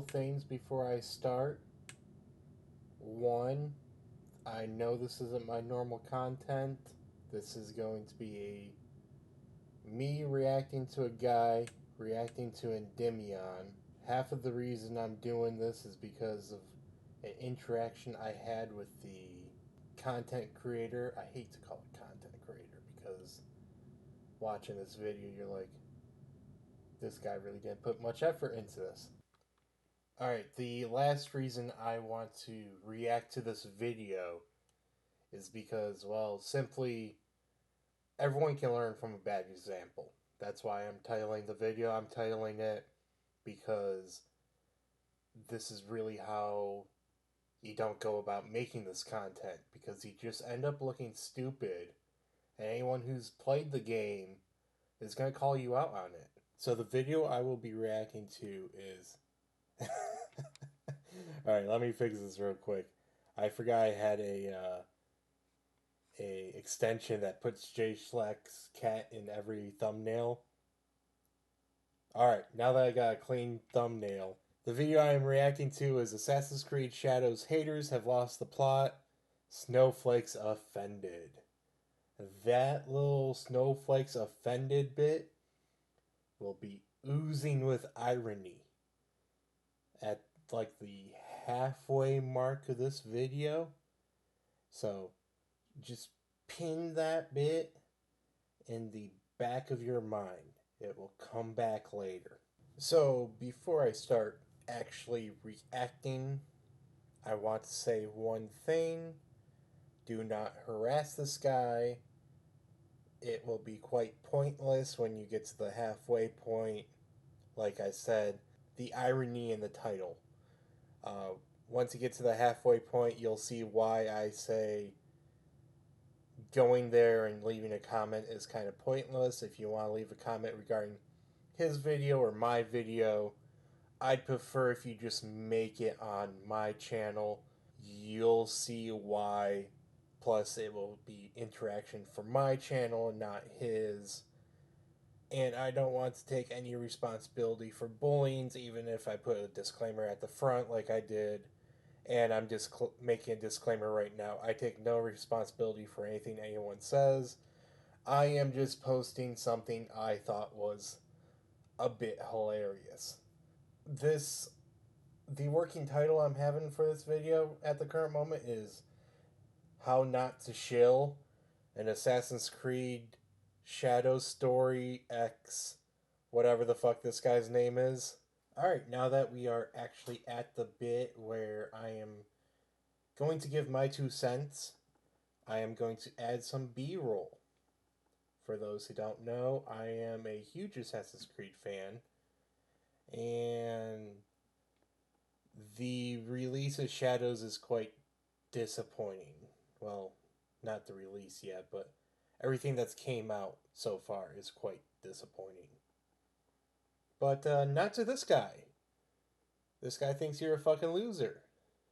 couple things before I start. One, I know this isn't my normal content. This is going to be me reacting to a guy reacting to Endymion. Half of the reason I'm doing this is because of an interaction I had with the content creator. I hate to call it content creator because watching this video, you're like, this guy really didn't put much effort into this. Alright, the last reason I want to react to this video is because, well, simply everyone can learn from a bad example. That's why I'm titling the video. I'm titling it because this is really how you don't go about making this content, because you just end up looking stupid, and anyone who's played the game is going to call you out on it. So the video I will be reacting to is... Alright, let me fix this real quick. I forgot I had a extension that puts Jay Schleck's cat in every thumbnail. Alright, now that I got a clean thumbnail, the video I am reacting to is Assassin's Creed Shadows haters have lost the plot. Snowflakes offended. That little snowflakes offended bit will be oozing with irony at like the halfway mark of this video. So just pin that bit in the back of your mind. It will come back later. So before I start actually reacting, I want to say one thing. Do not harass this guy. It will be quite pointless when you get to the halfway point. Like I said, the irony in the title. Once you get to the halfway point, you'll see why I say going there and leaving a comment is kind of pointless. If you want to leave a comment regarding his video or my video, I'd prefer if you just make it on my channel. You'll see why. Plus, it will be interaction for my channel, not his. And I don't want to take any responsibility for bullying, even if I put a disclaimer at the front like I did. And I'm just making a disclaimer right now. I take no responsibility for anything anyone says. I am just posting something I thought was a bit hilarious. The working title I'm having for this video at the current moment is How Not to Shill, an Assassin's Creed Shadow Story X, whatever the fuck this guy's name is. Alright, now that we are actually at the bit where I am going to give my 2 cents, I am going to add some B-roll. For those who don't know, I am a huge Assassin's Creed fan, and the release of Shadows is quite disappointing. Well, not the release yet, but everything that's came out so far is quite disappointing. But not to this guy. This guy thinks you're a fucking loser.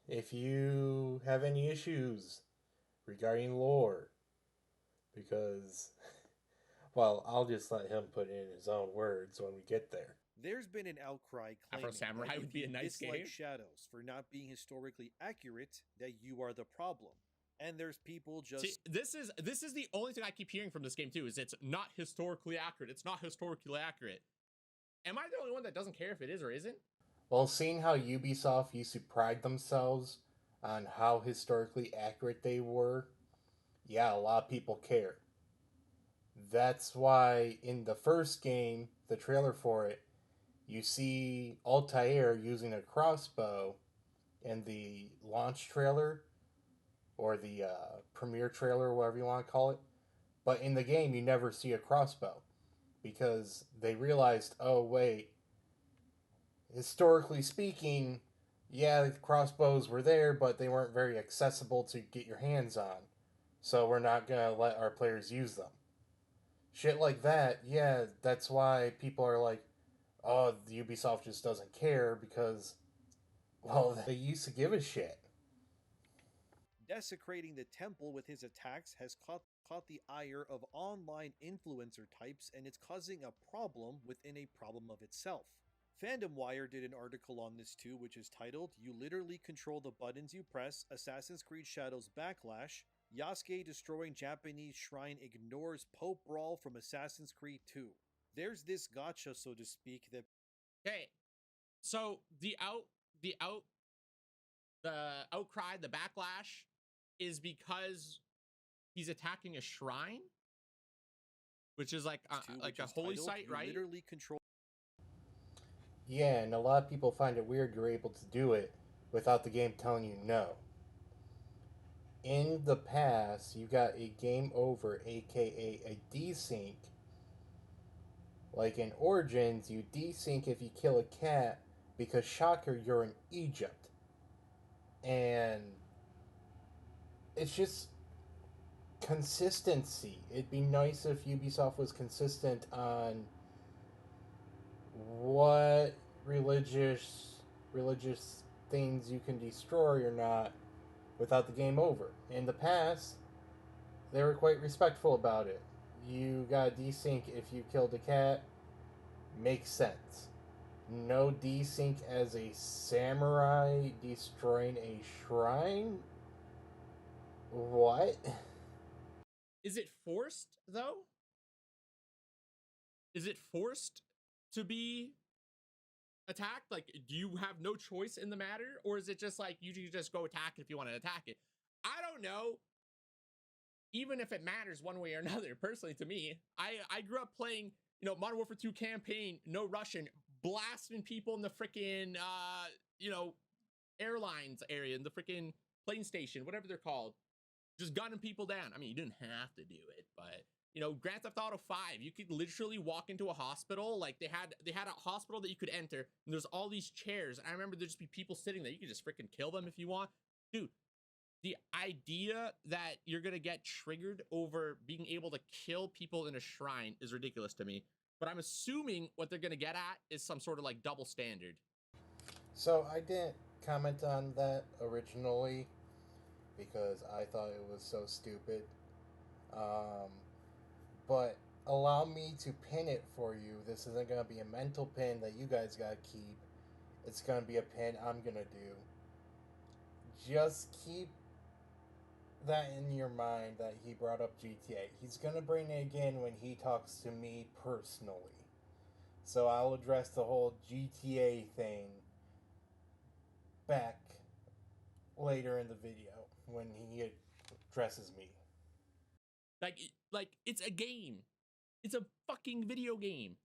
If you have any issues regarding lore, because, well, I'll just let him put it in his own words when we get there. There's been an outcry claiming Samurai that would if be you a nice dislike game. Shadows for not being historically accurate, that you are the problem. And there's people just... See, this is the only thing I keep hearing from this game too, is it's not historically accurate. It's not historically accurate. Am I the only one that doesn't care if it is or isn't? Well, seeing how Ubisoft used to pride themselves on how historically accurate they were, yeah, a lot of people care. That's why in the first game, the trailer for it, you see Altair using a crossbow in the launch trailer, or the premiere trailer, whatever you want to call it. But in the game, you never see a crossbow, because they realized, oh wait, historically speaking, yeah, the crossbows were there, but they weren't very accessible to get your hands on. So we're not going to let our players use them. Shit like that, yeah, that's why people are like, oh, the Ubisoft just doesn't care, because, well, they used to give a shit. desecrating the temple with his attacks has caught the ire of online influencer types, and it's causing a problem within a problem of itself. Fandom Wire did an article on this too, which is titled, "You Literally Control the Buttons You Press, Assassin's Creed Shadows Backlash, Yasuke Destroying Japanese Shrine Ignores Pope Brawl from Assassin's Creed 2. There's this gotcha, so to speak, that... Okay, so the outcry, the backlash, is because he's attacking a shrine, which is like a holy site, you right? Literally control... Yeah, and a lot of people find it weird you're able to do it without the game telling you no. In the past, you got a game over, aka a desync. Like in Origins, you desync if you kill a cat because, shocker, you're in Egypt. And it's just consistency. It'd be nice if Ubisoft was consistent on what religious things you can destroy or not without the game over. In the past, they were quite respectful about it. You got desync if you killed a cat. Makes sense. No desync as a samurai destroying a shrine? What? Is it forced, though? Is it forced to be attacked? Like, do you have no choice in the matter? Or is it just like, you just go attack it if you want to attack it? I don't know. Even if it matters one way or another, personally, to me, I grew up playing, Modern Warfare 2 campaign, no Russian, blasting people in the freaking, airlines area, in the freaking plane station, whatever they're called. Just gunning people down. I mean, you didn't have to do it, but Grand Theft Auto 5, you could literally walk into a hospital. Like they had a hospital that you could enter, and there's all these chairs. And I remember there'd just be people sitting there. You could just freaking kill them if you want. Dude, the idea that you're gonna get triggered over being able to kill people in a shrine is ridiculous to me. But I'm assuming what they're gonna get at is some sort of like double standard. So I didn't comment on that originally because I thought it was so stupid. But allow me to pin it for you. This isn't going to be a mental pin that you guys got to keep. It's going to be a pin I'm going to do. Just keep that in your mind that he brought up GTA. He's going to bring it again when he talks to me personally. So I'll address the whole GTA thing back later in the video when he addresses me. Like it's a game. It's a fucking video game.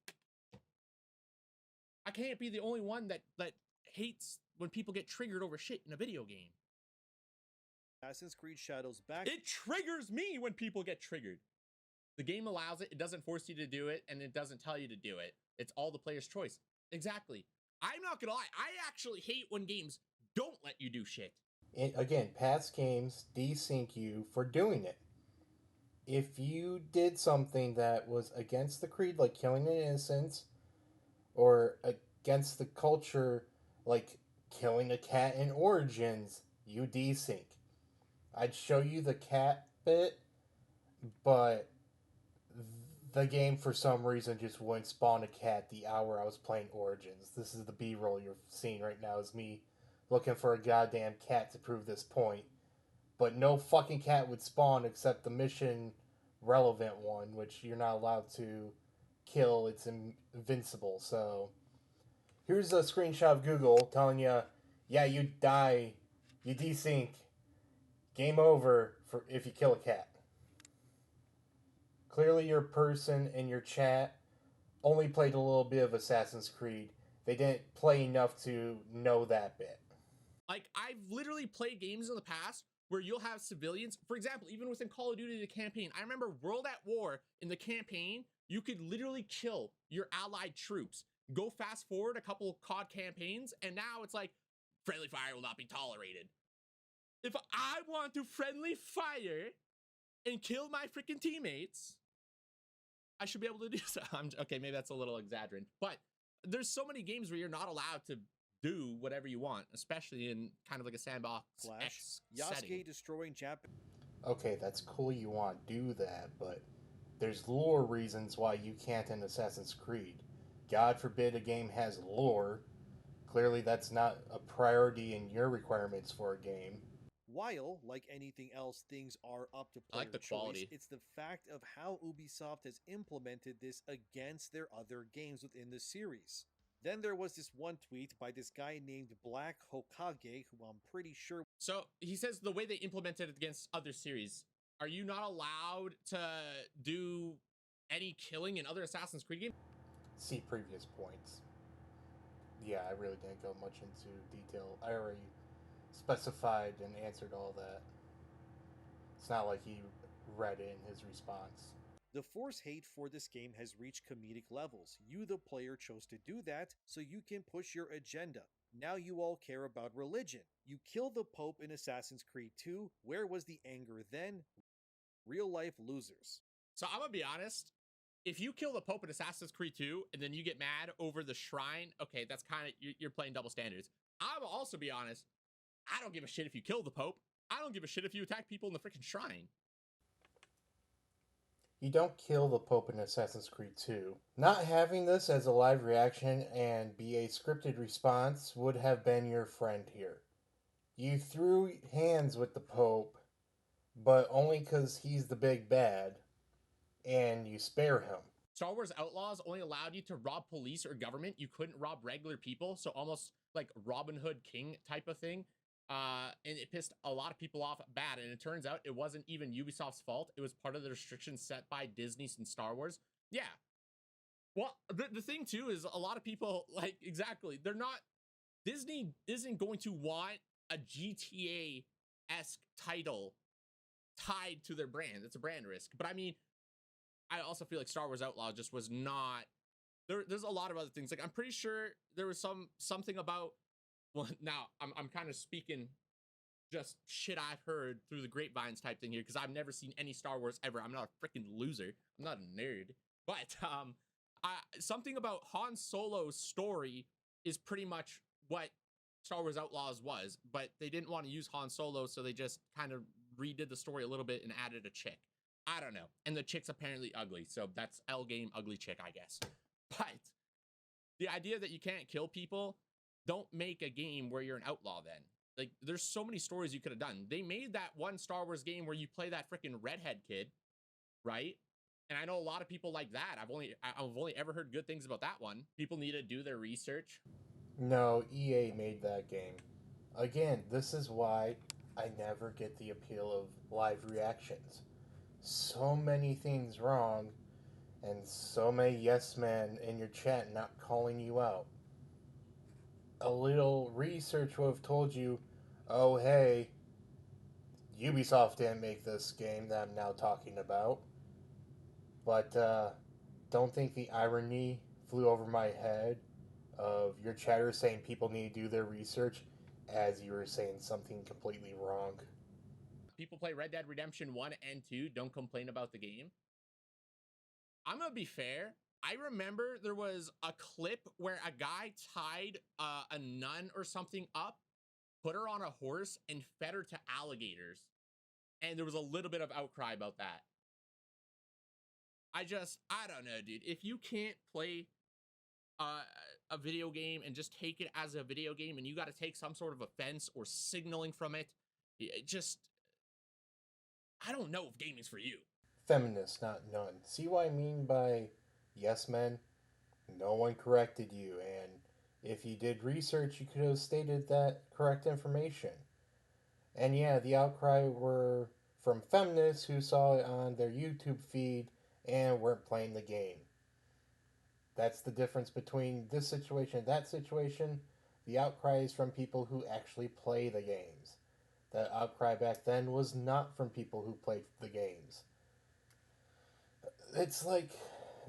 I can't be the only one that hates when people get triggered over shit in a video game. Assassin's Creed Shadows back. It triggers me when people get triggered. The game allows it. It doesn't force you to do it, and it doesn't tell you to do it. It's all the player's choice. Exactly. I'm not gonna lie. I actually hate when games don't let you do shit. And again, past games desync you for doing it. If you did something that was against the creed, like killing an innocent, or against the culture, like killing a cat in Origins, you desync. I'd show you the cat bit, but the game for some reason just wouldn't spawn a cat the hour I was playing Origins. This is the B-roll you're seeing right now, is me looking for a goddamn cat to prove this point. But no fucking cat would spawn except the mission relevant one, which you're not allowed to kill. It's invincible. So here's a screenshot of Google telling you, yeah, you die, you desync, game over for if you kill a cat. Clearly your person in your chat only played a little bit of Assassin's Creed. They didn't play enough to know that bit. Like, I've literally played games in the past where you'll have civilians. For example, even within Call of Duty, the campaign, I remember World at War in the campaign, you could literally kill your allied troops. Go fast forward a couple COD campaigns, and now it's like, friendly fire will not be tolerated. If I want to friendly fire and kill my freaking teammates, I should be able to do so. Okay, maybe that's a little exaggerating, but there's so many games where you're not allowed to do whatever you want, especially in kind of like a sandbox Yasuke destroying Japan. Okay, that's cool you want to do that, but there's lore reasons why you can't in Assassin's Creed. God forbid a game has lore. Clearly, that's not a priority in your requirements for a game. While, like anything else, things are up to I like player the choice, quality. it's the fact of how Ubisoft has implemented this against their other games within the series. Then there was this one tweet by this guy named Black Hokage, who I'm pretty sure. So he says the way they implemented it against other series. Are you not allowed to do any killing in other Assassin's Creed games? See previous points. Yeah, I really didn't go much into detail. I already specified and answered all that. It's not like he read it in his response. The force hate for this game has reached comedic levels. You, the player, chose to do that so you can push your agenda. Now you all care about religion. You kill the Pope in Assassin's Creed 2. Where was the anger then? Real life losers. So I'm gonna be honest. If you kill the Pope in Assassin's Creed 2 and then you get mad over the shrine, okay, that's kind of you're playing double standards. I will also be honest. I don't give a shit if you kill the Pope. I don't give a shit if you attack people in the freaking shrine. You don't kill the Pope in Assassin's Creed 2. Not having this as a live reaction and be a scripted response would have been your friend here. You threw hands with the Pope, but only because he's the big bad, and you spare him. Star Wars Outlaws only allowed you to rob police or government. You couldn't rob regular people, so almost like Robin Hood King type of thing. And it pissed a lot of people off bad. And it turns out it wasn't even Ubisoft's fault. It was part of the restrictions set by Disney and Star Wars. Yeah. Well, the thing too is a lot of people, like, exactly, they're not, Disney isn't going to want a GTA-esque title tied to their brand. It's a brand risk. But I mean, I also feel like Star Wars Outlaw just was not. There's a lot of other things. Like I'm pretty sure there was something about. Well, now I'm kind of speaking just shit I've heard through the grapevines type thing here because I've never seen any Star Wars ever. I'm not a freaking loser. I'm not a nerd. But something about Han Solo's story is pretty much what Star Wars Outlaws was, but they didn't want to use Han Solo, so they just kind of redid the story a little bit and added a chick. I don't know. And the chick's apparently ugly, so that's L game ugly chick, I guess. But the idea that you can't kill people, don't make a game where you're an outlaw then. Like, there's so many stories you could have done. They made that one Star Wars game where you play that freaking redhead kid, right? And I know a lot of people like that. I've only ever heard good things about that one. People need to do their research. No, EA made that game. Again, this is why I never get the appeal of live reactions. So many things wrong, and so many yes men in your chat not calling you out. A little research would have told you, oh hey, Ubisoft didn't make this game that I'm now talking about. But don't think the irony flew over my head of your chatter saying people need to do their research as you were saying something completely wrong. People play Red Dead Redemption 1 and 2, don't complain about the game. I'm gonna be fair. I remember there was a clip where a guy tied a nun or something up, put her on a horse, and fed her to alligators. And there was a little bit of outcry about that. I don't know, dude. If you can't play a video game and just take it as a video game and you got to take some sort of offense or signaling from it, I don't know if gaming's for you. Feminist, not none. See what I mean by yes men? No one corrected you, and if you did research, you could have stated that correct information. And yeah, the outcry were from feminists who saw it on their YouTube feed and weren't playing the game. That's the difference between this situation and that situation. The outcry is from people who actually play the games. That outcry back then was not from people who played the games. It's like,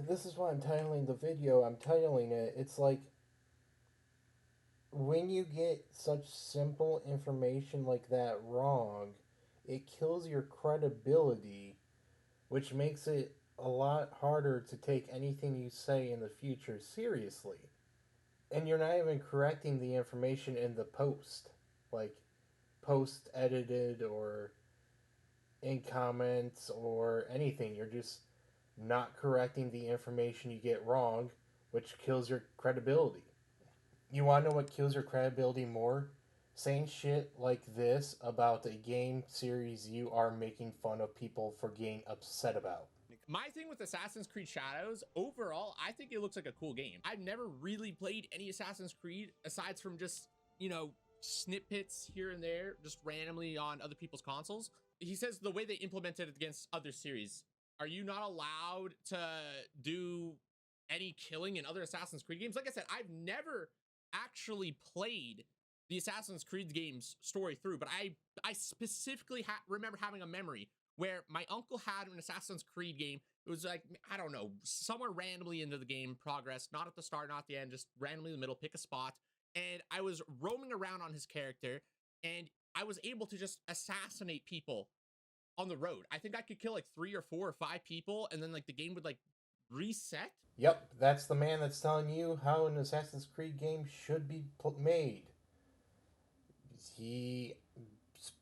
this is why I'm titling the video, I'm titling it, it's like, when you get such simple information like that wrong, it kills your credibility, which makes it a lot harder to take anything you say in the future seriously. And you're not even correcting the information in the post, like post edited or in comments or anything. You're just not correcting the information you get wrong, which kills your credibility. You want to know what kills your credibility more? Saying shit like this about a game series you are making fun of people for getting upset about. My thing with Assassin's Creed Shadows, overall, I think it looks like a cool game. I've never really played any Assassin's Creed aside from just, snippets here and there, just randomly on other people's consoles. He says the way they implemented it against other series, are you not allowed to do any killing in other Assassin's Creed games? Like I said, I've never actually played the Assassin's Creed games story through, but I specifically remember having a memory where my uncle had an Assassin's Creed game. It was like, I don't know, somewhere randomly into the game progress, not at the start, not at the end, just randomly in the middle, pick a spot. And I was roaming around on his character, and I was able to just assassinate people on the road. I think I could kill like 3 or 4 or 5 people, and then like the game would like reset. Yep, that's the man that's telling you how an Assassin's Creed game should be made. He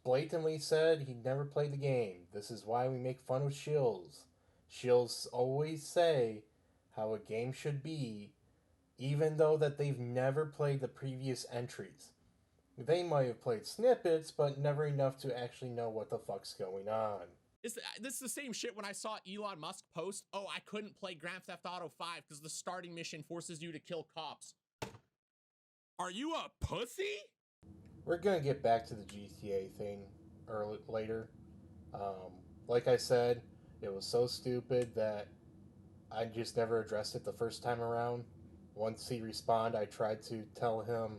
blatantly said he never played the game. This is why we make fun of shills. Shills always say how a game should be, even though that they've never played the previous entries. They might have played snippets, but never enough to actually know what the fuck's going on. This is the same shit when I saw Elon Musk post, oh, I couldn't play Grand Theft Auto 5 because the starting mission forces you to kill cops. Are you a pussy? We're gonna get back to the GTA thing later. Like I said, it was so stupid that I just never addressed it the first time around. Once he responded, I tried to tell him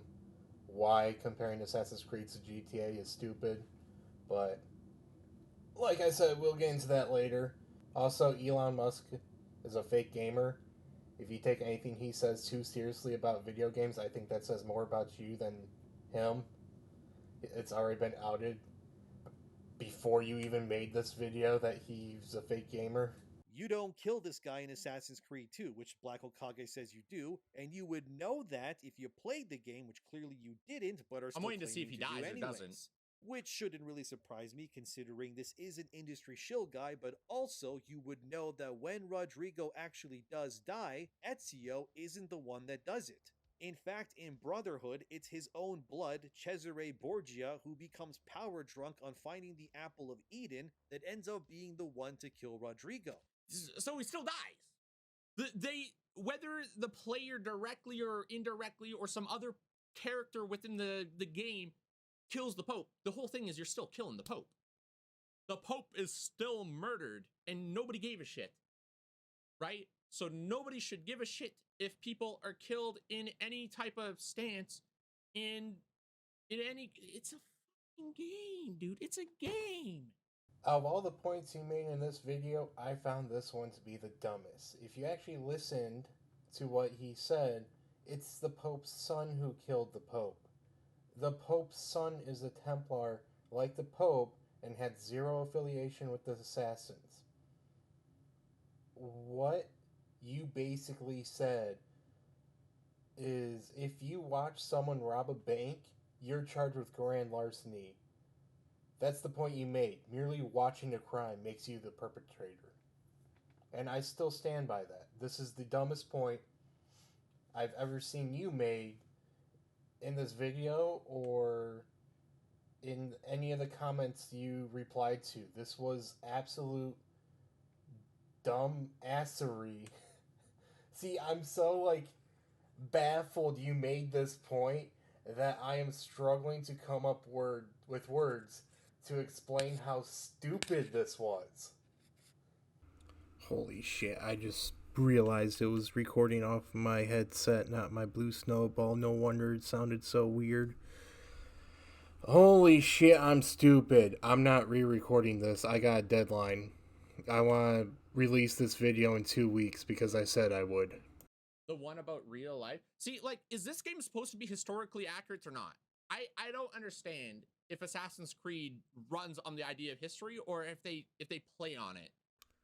why comparing Assassin's Creed to GTA is stupid, but like I said, we'll get into that later. Also, Elon Musk is a fake gamer. If you take anything he says too seriously about video games, I think that says more about you than him. It's already been outed before you even made this video that he's a fake gamer. You don't kill this guy in Assassin's Creed 2, which Black Okage says you do, and you would know that if you played the game, which clearly you didn't, but are still I'm waiting to see if he claiming to dies do or anyways. doesn't. Which shouldn't really surprise me considering this is an industry shill guy, but also you would know that when Rodrigo actually does die, Ezio isn't the one that does it. In fact, in Brotherhood, it's his own blood, Cesare Borgia, who becomes power drunk on finding the Apple of Eden that ends up being the one to kill Rodrigo. So he still dies. Whether the player directly or indirectly or some other character within the game kills the Pope, the whole thing is you're still killing the Pope. The Pope is still murdered and nobody gave a shit. Right? So nobody should give a shit if people are killed in any type of stance in any. It's a fucking game, dude. It's a game. Of all the points you made in this video, I found this one to be the dumbest. If you actually listened to what he said, it's the Pope's son who killed the Pope. The Pope's son is a Templar like the Pope and had zero affiliation with the assassins. What you basically said is if you watch someone rob a bank, you're charged with grand larceny. That's the point you made. Merely watching a crime makes you the perpetrator. And I still stand by that. This is the dumbest point I've ever seen you made in this video or in any of the comments you replied to. This was absolute dumb assery. See, I'm so baffled you made this point that I am struggling to come up with words to explain how stupid this was. Holy shit, I just realized it was recording off my headset, not my blue snowball. No wonder it sounded so weird. Holy shit, I'm stupid. I'm not re-recording this. I got a deadline. I want to release this video in 2 weeks because I said I would. The one about real life. See, is this game supposed to be historically accurate or not? I don't understand if Assassin's Creed runs on the idea of history or if they play on it.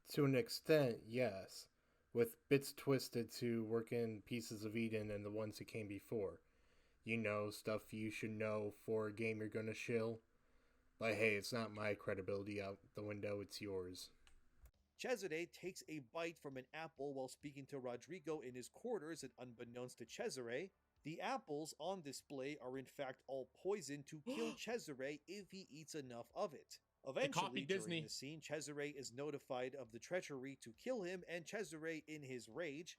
To an extent, yes. With bits twisted to work in Pieces of Eden and the ones that came before. You know, stuff you should know for a game you're gonna shill. But hey, it's not my credibility out the window, it's yours. Cesare takes a bite from an apple while speaking to Rodrigo in his quarters, and unbeknownst to Cesare, the apples on display are in fact all poison to kill Cesare if he eats enough of it. They Eventually, copied during Disney. the scene, Cesare is notified of the treachery to kill him, and Cesare, in his rage,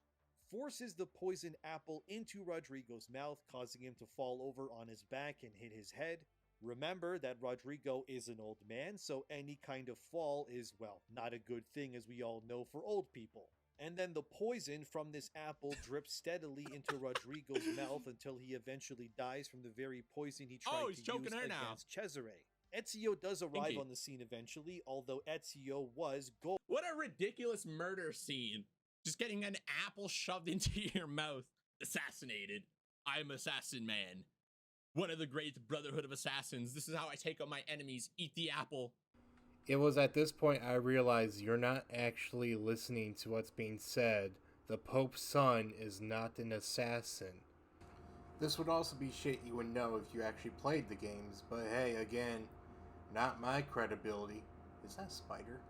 forces the poisoned apple into Rodrigo's mouth, causing him to fall over on his back and hit his head. Remember that Rodrigo is an old man, so any kind of fall is, well, not a good thing, as we all know, for old people. And then the poison from this apple drips steadily into Rodrigo's mouth until he eventually dies from the very poison he tried he's to choking use her now. against Cesare. Ezio does arrive Pinky. on the scene eventually, although Ezio was gold. What a ridiculous murder scene. Just getting an apple shoved into your mouth. Assassinated. I'm Assassin Man. One of the great Brotherhood of Assassins. This is how I take out my enemies. Eat the apple. It was at this point I realized you're not actually listening to what's being said. The Pope's son is not an assassin. This would also be shit you would know if you actually played the games, but hey, again, not my credibility. Is that a spider?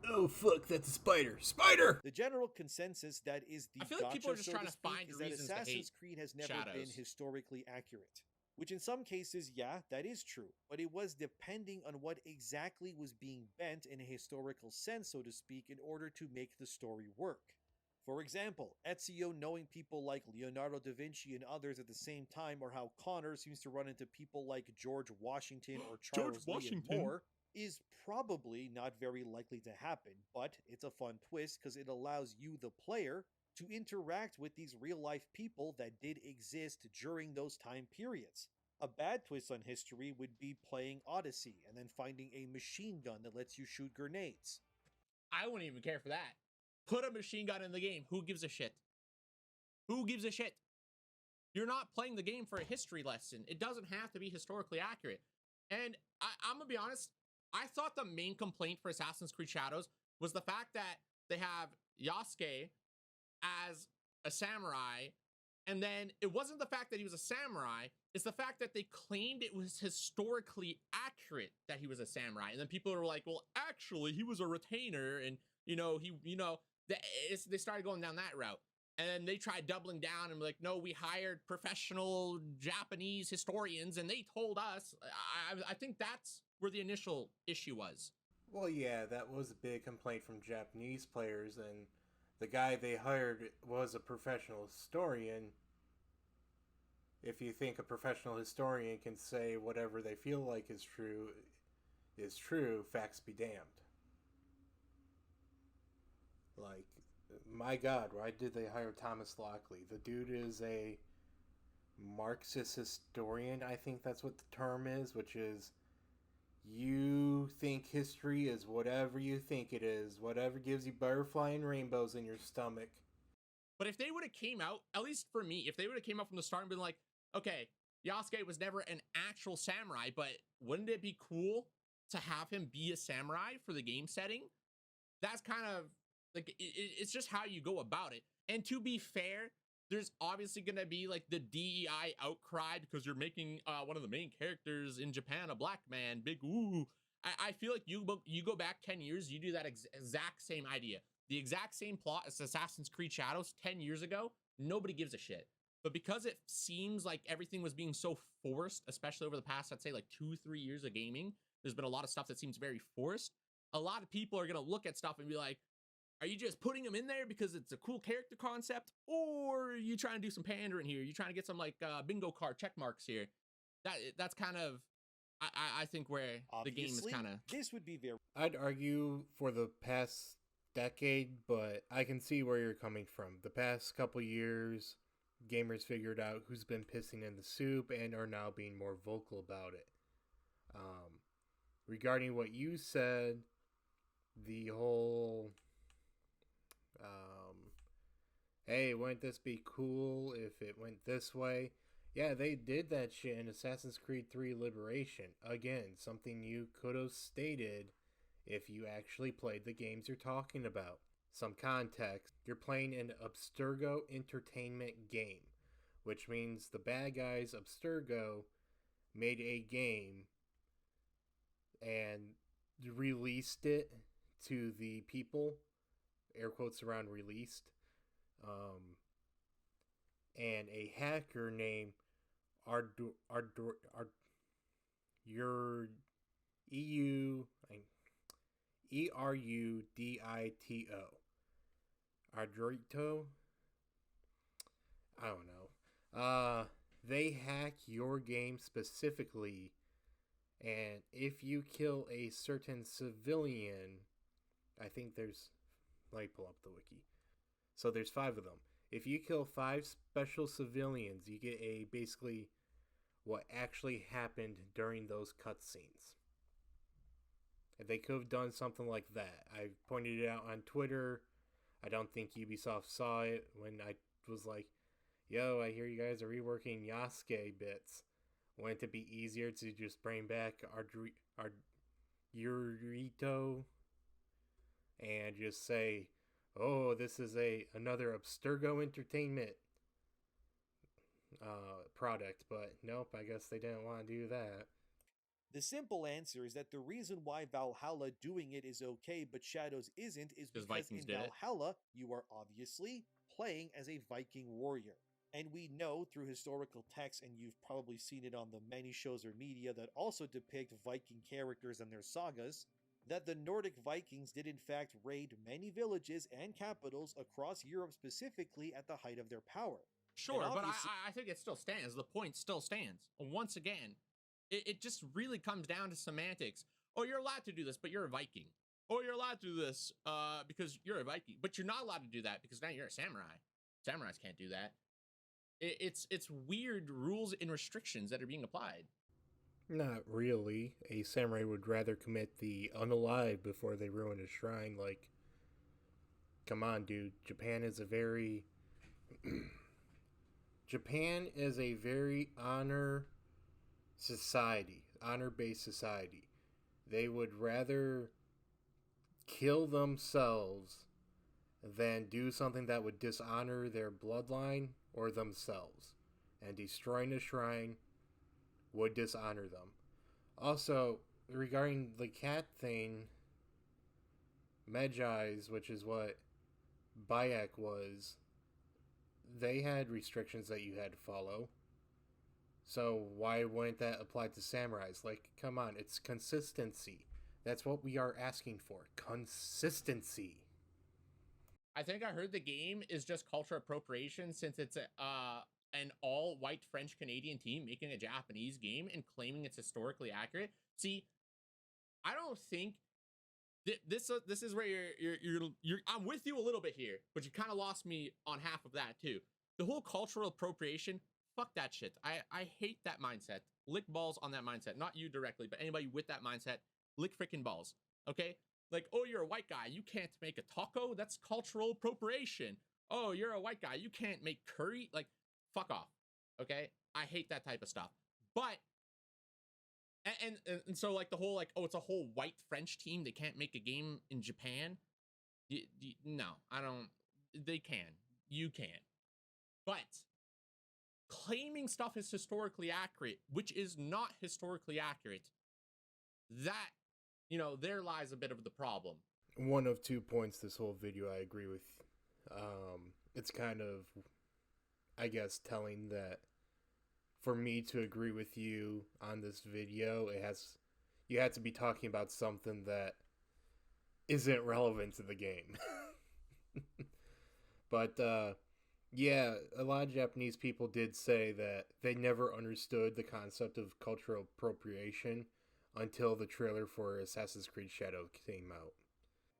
Oh fuck, that's a spider! Spider! The general consensus that is the I feel like people are just so trying to speak, find is that reasons to Assassin's hate Creed has never been Shadows. historically accurate. Which in some cases, yeah, that is true, but it was depending on what exactly was being bent in a historical sense, so to speak, in order to make the story work. For example, Ezio knowing people like Leonardo da Vinci and others at the same time, or how Connor seems to run into people like George Washington or Charles Lee and more, is probably not very likely to happen, but it's a fun twist because it allows you, the player, to interact with these real-life people that did exist during those time periods. A bad twist on history would be playing Odyssey and then finding a machine gun that lets you shoot grenades. I wouldn't even care for that. Put a machine gun in the game. Who gives a shit? Who gives a shit? You're not playing the game for a history lesson. It doesn't have to be historically accurate. And I'm going to be honest, I thought the main complaint for Assassin's Creed Shadows was the fact that they have Yasuke as a samurai, and then it wasn't the fact that he was a samurai, it's the fact that they claimed it was historically accurate that he was a samurai. And then people were like, well, actually, he was a retainer, and, they started going down that route. And then they tried doubling down and be like, no, we hired professional Japanese historians, and they told us. I think that's where the initial issue was. Well, yeah, that was a big complaint from Japanese players, and the guy they hired was a professional historian. If you think a professional historian can say whatever they feel like is true, facts be damned. Like, my God, why did they hire Thomas Lockley? The dude is a Marxist historian, I think that's what the term is, which is you think history is whatever you think it is, whatever gives you butterfly and rainbows in your stomach. But if they would have came out, at least for me, if they would have came out from the start and been like, okay, Yasuke was never an actual samurai, but wouldn't it be cool to have him be a samurai for the game setting? That's kind of like, it's just how you go about it. And to be fair, there's obviously going to be like the DEI outcry because you're making one of the main characters in Japan a black man, big ooh. I feel like you go back 10 years, you do that exact same idea. The exact same plot as Assassin's Creed Shadows 10 years ago, nobody gives a shit. But because it seems like everything was being so forced, especially over the past, I'd say like 2-3 years of gaming, there's been a lot of stuff that seems very forced. A lot of people are going to look at stuff and be like, are you just putting them in there because it's a cool character concept? Or are you trying to do some pandering here? Are you trying to get some like bingo card check marks here? That's kind of, I think, where Obviously, the game is kind of... This would be very... I'd argue for the past decade, but I can see where you're coming from. The past couple years, gamers figured out who's been pissing in the soup and are now being more vocal about it. Regarding what you said, the whole... hey, wouldn't this be cool if it went this way? Yeah, they did that shit in Assassin's Creed 3 Liberation. Again, something you could have stated if you actually played the games you're talking about. Some context, you're playing an Abstergo entertainment game, which means the bad guys Abstergo made a game and released it to the people, air quotes around released, um, and a hacker named your Ardito, Ardito, I don't know. They hack your game specifically, and if you kill a certain civilian, I think there's. Let me pull up the wiki. So there's 5 of them. If you kill 5 special civilians, you get a basically what actually happened during those cutscenes. If they could have done something like that, I pointed it out on Twitter. I don't think Ubisoft saw it when I was like, yo, I hear you guys are reworking Yasuke bits. Wouldn't it be easier to just bring back our Yurito and just say, oh, this is another Abstergo Entertainment product, but nope, I guess they didn't want to do that. The simple answer is that the reason why Valhalla doing it is okay, but Shadows isn't, is Because because Vikings in did it. Valhalla, you are obviously playing as a Viking warrior. And we know through historical texts, and you've probably seen it on the many shows or media that also depict Viking characters and their sagas, that the Nordic Vikings did in fact raid many villages and capitals across Europe specifically at the height of their power. Sure, but I think it still stands. The point still stands. Once again, it just really comes down to semantics. Oh, you're allowed to do this, but you're a Viking. Oh, you're allowed to do this because you're a Viking, but you're not allowed to do that because now you're a samurai. Samurais can't do that. It's weird rules and restrictions that are being applied. Not really. A samurai would rather commit the unalive before they ruin a shrine. Like, come on, dude. Japan is a very honor society, honor-based society. They would rather kill themselves than do something that would dishonor their bloodline or themselves. And destroying a shrine would dishonor them. Also, regarding the cat thing, Medjai's, which is what Bayek was, they had restrictions that you had to follow. So why wouldn't that apply to samurais? Like, come on, it's consistency. That's what we are asking for. Consistency. I think I heard the game is just cultural appropriation since it's an all-white French Canadian team making a Japanese game and claiming it's historically accurate. See, I don't think this is where you're I'm with you a little bit here, but you kind of lost me on half of that too. The whole cultural appropriation, fuck that shit. I hate that mindset. Lick balls on that mindset. Not you directly, but anybody with that mindset, lick freaking balls. Okay? Like, oh, you're a white guy, you can't make a taco? That's cultural appropriation. Oh, you're a white guy, you can't make curry? Like, fuck off. Okay? I hate that type of stuff. But and so like the whole like, oh, it's a whole white French team, they can't make a game in Japan. No, I don't. They can. You can. But claiming stuff is historically accurate, which is not historically accurate, that, there lies a bit of the problem. One of 2 points this whole video I agree with. It's kind of, I guess, telling that for me to agree with you on this video, you have to be talking about something that isn't relevant to the game. But yeah, a lot of Japanese people did say that they never understood the concept of cultural appropriation until the trailer for Assassin's Creed Shadow came out.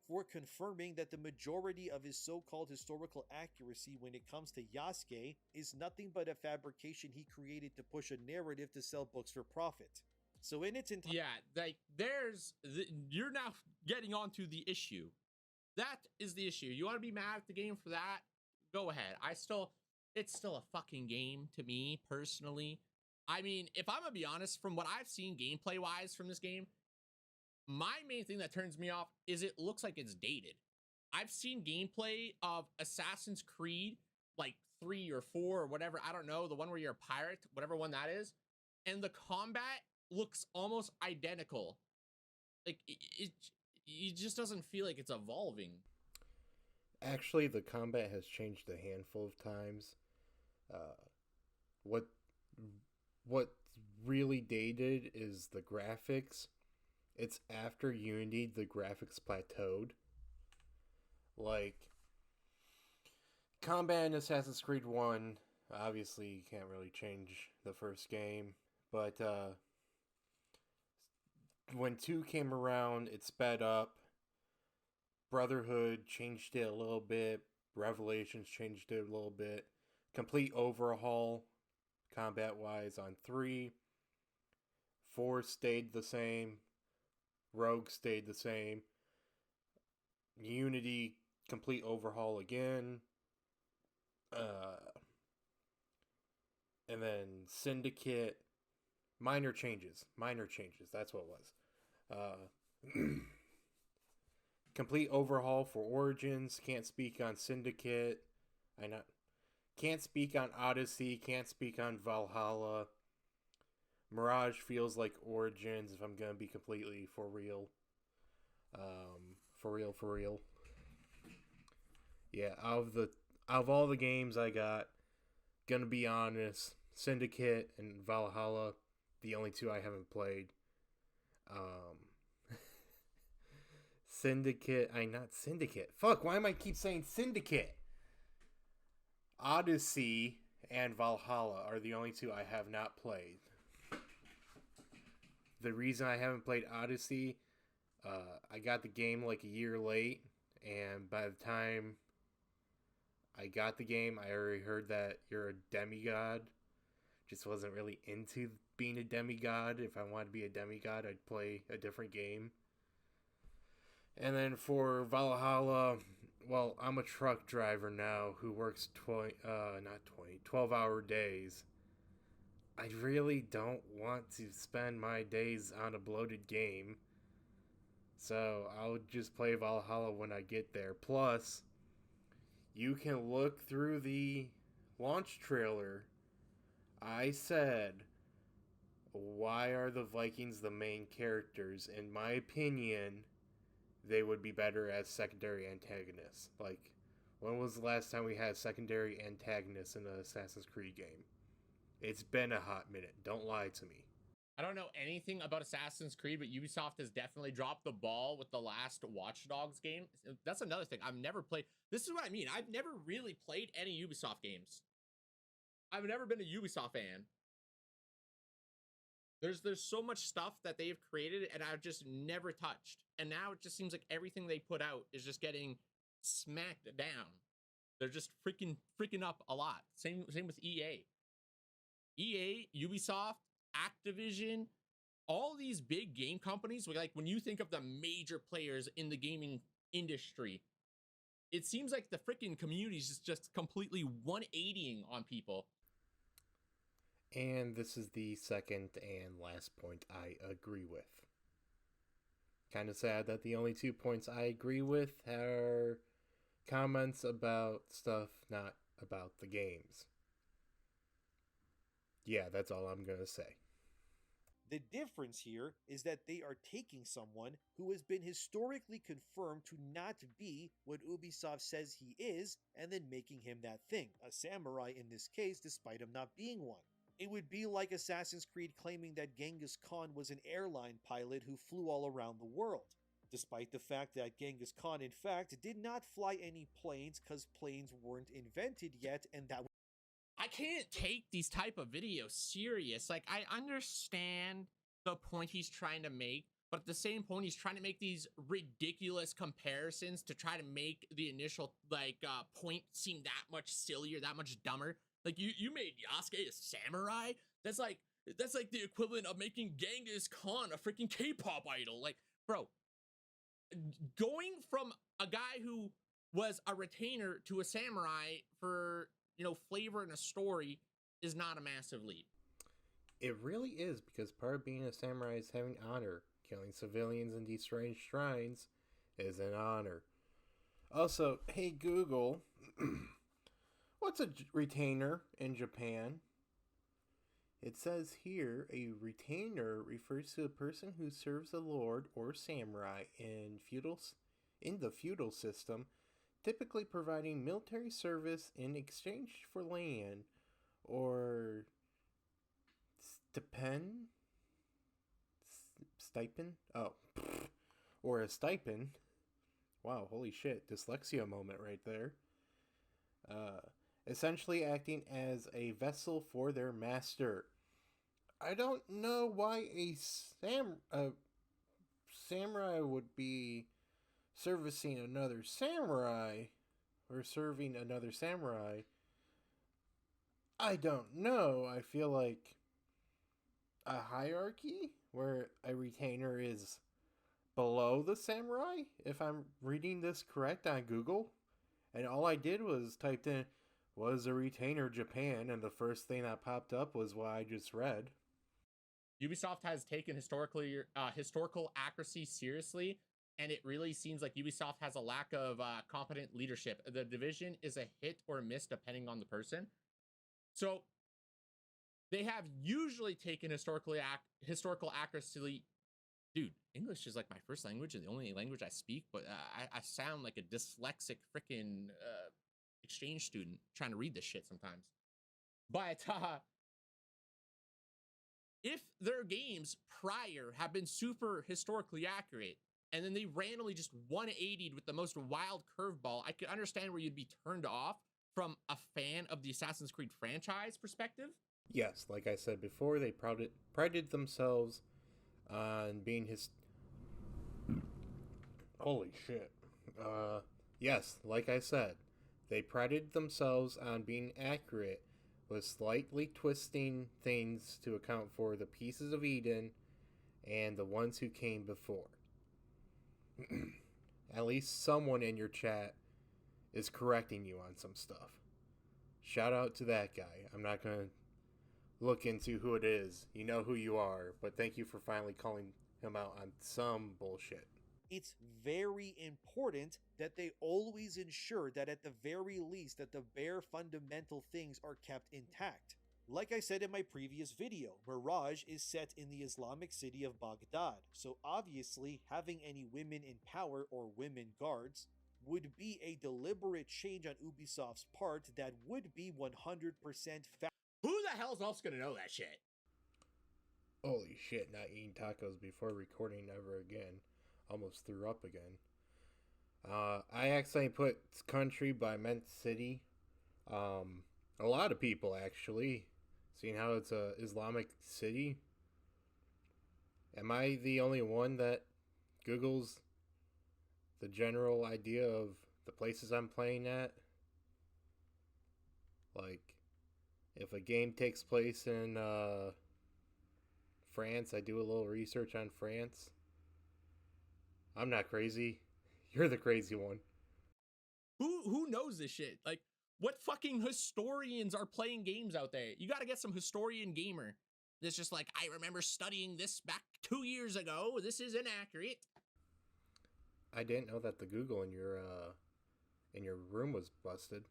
For confirming that the majority of his so-called historical accuracy when it comes to Yasuke is nothing but a fabrication he created to push a narrative to sell books for profit. So in its entirety, yeah, like you're now getting onto the issue. That is the issue. You want to be mad at the game for that? Go ahead. It's still a fucking game to me personally. I mean, if I'm gonna be honest, from what I've seen gameplay wise from this game, my main thing that turns me off is it looks like it's dated. I've seen gameplay of Assassin's Creed, like 3 or 4 or whatever, I don't know, the one where you're a pirate, whatever one that is, and the combat looks almost identical Like it just doesn't feel like it's evolving. Actually, the combat has changed a handful of times. Uh, what what really dated is the graphics. It's after Unity the graphics plateaued. Like combat in Assassin's Creed 1, obviously you can't really change the first game, but when 2 came around, it sped up. Brotherhood changed it a little bit. Revelations changed it a little bit. Complete overhaul combat wise on 3. 4 stayed the same. Rogue stayed the same. Unity, complete overhaul again. And then Syndicate, minor changes. That's what it was. Complete overhaul for Origins. Can't speak on Syndicate. Can't speak on Odyssey. Can't speak on Valhalla. Mirage feels like Origins, if I'm gonna be completely for real. For real. Yeah, out of all the games I got, gonna be honest, Syndicate and Valhalla, the only 2 I haven't played. Not Syndicate. Fuck, why am I keep saying Syndicate? Odyssey and Valhalla are the only 2 I have not played. The reason I haven't played Odyssey, I got the game like a year late, and by the time I got the game, I already heard that you're a demigod. Just wasn't really into being a demigod. If I wanted to be a demigod, I'd play a different game. And then for Valhalla, well, I'm a truck driver now who works 12-hour days. I really don't want to spend my days on a bloated game. So I'll just play Valhalla when I get there. Plus, you can look through the launch trailer. I said, why are the Vikings the main characters? In my opinion, they would be better as secondary antagonists. Like, when was the last time we had secondary antagonists in an Assassin's Creed game? It's been a hot minute. Don't lie to me. I don't know anything about Assassin's Creed, but Ubisoft has definitely dropped the ball with the last Watch Dogs game. That's another thing. I've never played. This is what I mean. I've never really played any Ubisoft games. I've never been a Ubisoft fan. There's so much stuff that they've created and I've just never touched. And now it just seems like everything they put out is just getting smacked down. They're just freaking up a lot. Same with EA. EA, Ubisoft, Activision, all these big game companies, like when you think of the major players in the gaming industry, it seems like the freaking community is just completely 180ing on people. And this is the second and last point I agree with. Kind of sad that the only 2 points I agree with are comments about stuff not about the games. Yeah, that's all I'm going to say. The difference here is that they are taking someone who has been historically confirmed to not be what Ubisoft says he is, and then making him that thing, a samurai in this case, despite him not being one. It would be like Assassin's Creed claiming that Genghis Khan was an airline pilot who flew all around the world, despite the fact that Genghis Khan in fact did not fly any planes because planes weren't invented yet, and that I can't take these type of videos serious. Like, I understand the point he's trying to make, but at the same point, he's trying to make these ridiculous comparisons to try to make the initial, point seem that much sillier, that much dumber. Like, you made Yasuke a samurai? That's like the equivalent of making Genghis Khan a freaking K-pop idol. Like, bro, going from a guy who was a retainer to a samurai for, flavor in a story is not a massive leap. It really is, because part of being a samurai is having honor. Killing civilians and destroying shrines is an honor. Also, hey Google, what's a retainer in Japan? It says here a retainer refers to a person who serves a lord or samurai in the feudal system, typically providing military service in exchange for land or stipend. Stipend? Oh, or a stipend. Wow, holy shit, dyslexia moment right there. Uh, Essentially acting as a vessel for their master. I don't know why a samurai would be servicing another samurai or serving another samurai. I don't know. I feel like a hierarchy where a retainer is below the samurai, if I'm reading this correct on Google. And all I did was typed in, was a retainer Japan, and the first thing that popped up was what I just read. Ubisoft has taken historical accuracy seriously, and it really seems like Ubisoft has a lack of competent leadership. The Division is a hit or a miss depending on the person. So they have usually taken historical accuracy. Dude, English is like my first language and the only language I speak, but I sound like a dyslexic freaking exchange student trying to read this shit sometimes. But if their games prior have been super historically accurate and then they randomly just 180'd with the most wild curveball, I could understand where you'd be turned off from a fan of the Assassin's Creed franchise perspective. Yes, like I said before, they prided themselves on being Holy shit. Yes, like I said, they prided themselves on being accurate with slightly twisting things to account for the pieces of Eden and the ones who came before. At least someone in your chat is correcting you on some stuff. Shout out to that guy. I'm not going to look into who it is. You know who you are, but thank you for finally calling him out on some bullshit. It's very important that they always ensure that at the very least that the bare fundamental things are kept intact. Like I said in my previous video, Mirage is set in the Islamic city of Baghdad, so obviously having any women in power or women guards would be a deliberate change on Ubisoft's part that would be 100% Who the hell's else gonna know that shit? Holy shit, not eating tacos before recording ever again. Almost threw up again. I accidentally put country, but I meant city. A lot of people actually, seeing how it's a Islamic city. Am I the only one that Googles the general idea of the places I'm playing at? Like, if a game takes place in France, I do a little research on France. I'm not crazy. You're the crazy one. Who knows this shit? Like, what fucking historians are playing games out there? You gotta get some historian gamer that's just like, I remember studying this back 2 years ago. This is inaccurate. I didn't know that the Google in your room was busted.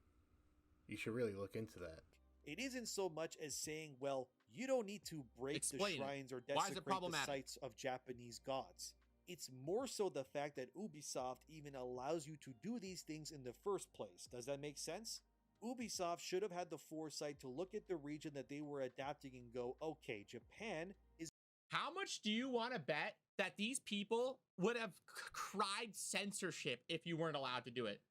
You should really look into that. It isn't so much as saying, well, you don't need to break Explain the it. shrines or Why is it desecrate the problematic? sites of Japanese gods. It's more so the fact that Ubisoft even allows you to do these things in the first place. Does that make sense? Ubisoft should have had the foresight to look at the region that they were adapting and go, okay, Japan is... How much do you want to bet that these people would have cried censorship if you weren't allowed to do it?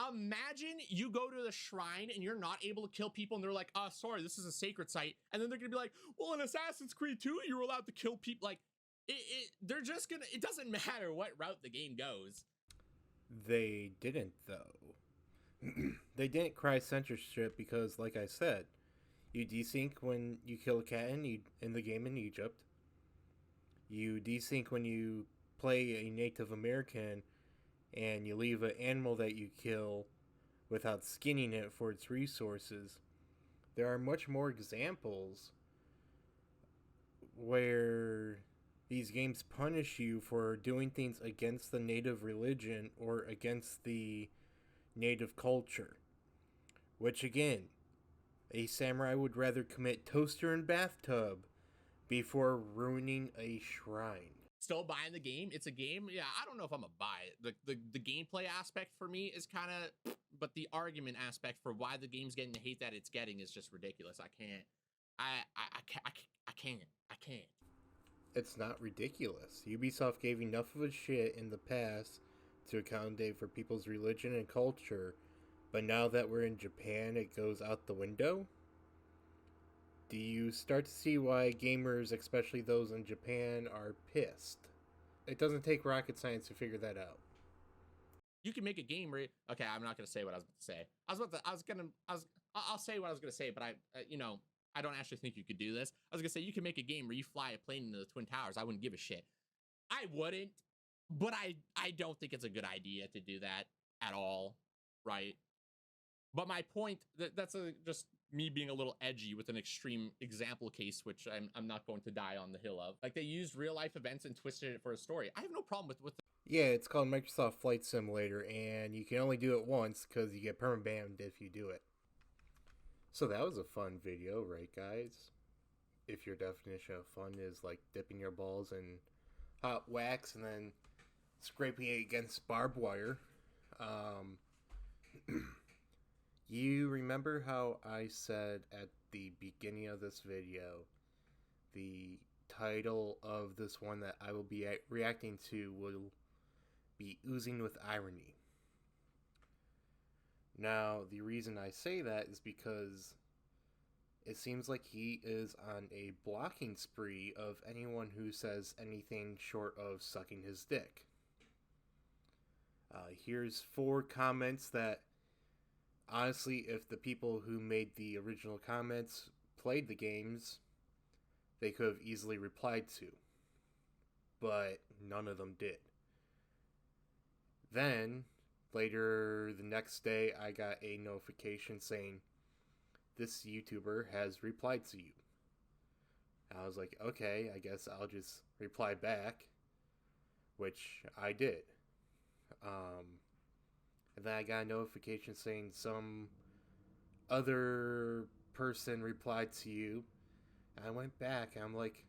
Imagine you go to the shrine and you're not able to kill people and they're like, oh, sorry, this is a sacred site. And then they're going to be like, well, in Assassin's Creed 2, you were allowed to kill people. Like, they're just going to, it doesn't matter what route the game goes. They didn't, though. They didn't cry censorship because, like I said, you desync when you kill a cat in the game in Egypt. You desync when you play a Native American and you leave an animal that you kill without skinning it for its resources. There are much more examples where these games punish you for doing things against the native religion or against the native culture. Which, again, A samurai would rather commit toaster and bathtub before ruining a shrine. Still buying the game. It's a game. Yeah, I don't know if I'm gonna buy it. The gameplay aspect for me is kind of, but the argument aspect for why the game's getting the hate that it's getting is just ridiculous. I can't. I can't. It's not ridiculous. Ubisoft gave enough of a shit in the past to accommodate for people's religion and culture, but now that we're in Japan, it goes out the window? Do you start to see why gamers, especially those in Japan, are pissed? It doesn't take rocket science to figure that out. You can make a game where, okay, I'm not gonna say what I was about to say. I'll say what I was gonna say, but I don't actually think you could do this. I was gonna say you can make a game where you fly a plane into the Twin Towers. I wouldn't give a shit. I wouldn't, but I don't think it's a good idea to do that at all, right? But my point, that's just me being a little edgy with an extreme example case, which I'm not going to die on the hill of. Like, they used real life events and twisted it for a story. I have no problem with Yeah, it's called Microsoft Flight Simulator, and you can only do it once because you get permabanned if you do it. So that was a fun video, right, guys? If your definition of fun is like dipping your balls in hot wax and then scraping it against barbed wire. You remember how I said at the beginning of this video, the title of this one that I will be reacting to will be oozing with irony. Now, the reason I say that is because it seems like he is on a blocking spree of anyone who says anything short of sucking his dick. Here's 4 comments that, honestly, if the people who made the original comments played the games, they could have easily replied to. But none of them did. Then, later the next day, I got a notification saying, this YouTuber has replied to you. I was like, okay, I guess I'll just reply back, which I did. And then I got a notification saying some other person replied to you. And I went back and I'm like,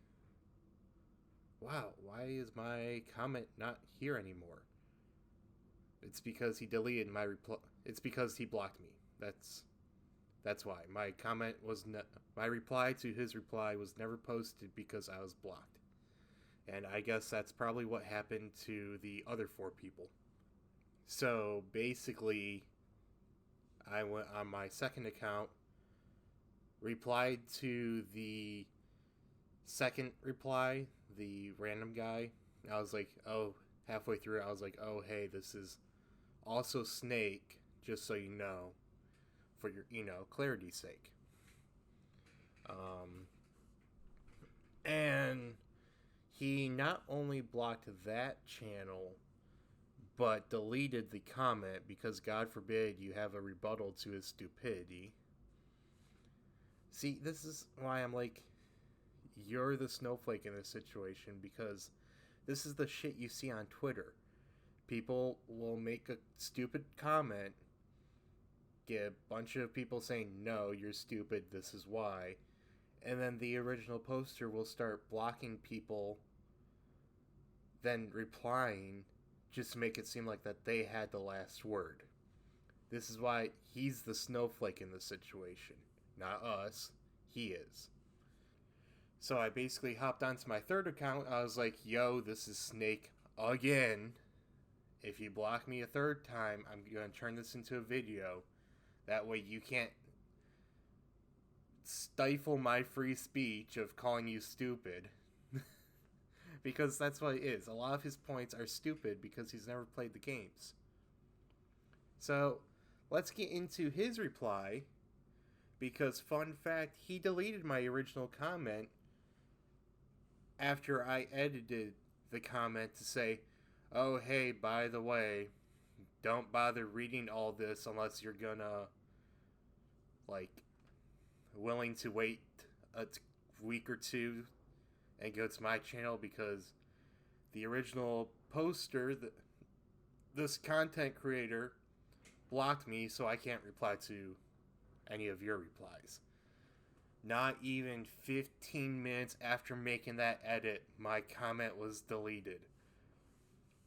wow, why is my comment not here anymore? It's because he deleted my reply. It's because he blocked me. That's why. My comment was my reply to his reply was never posted because I was blocked. And I guess that's probably what happened to the other 4 people. So basically, I went on my second account, replied to the second reply, the random guy. I was like, oh, halfway through, I was like, oh, hey, this is also Snake, just so you know, for your, clarity's sake. And he not only blocked that channel, but deleted the comment because God forbid you have a rebuttal to his stupidity. See, this is why I'm like, you're the snowflake in this situation, because this is the shit you see on Twitter. People will make a stupid comment, get a bunch of people saying, no, you're stupid, this is why, and then the original poster will start blocking people, then replying, just to make it seem like that they had the last word. This is why he's the snowflake in this situation. Not us. He is. So I basically hopped onto my third account. I was like, yo, this is Snake again. If you block me a third time, I'm going to turn this into a video. That way you can't stifle my free speech of calling you stupid. Because that's what it is. A lot of his points are stupid because he's never played the games. So, let's get into his reply. Because, fun fact, he deleted my original comment after I edited the comment to say, oh, hey, by the way, don't bother reading all this unless you're gonna, willing to wait a week or 2 and go to my channel, because the original poster, this content creator, blocked me, so I can't reply to any of your replies. Not even 15 minutes after making that edit, my comment was deleted.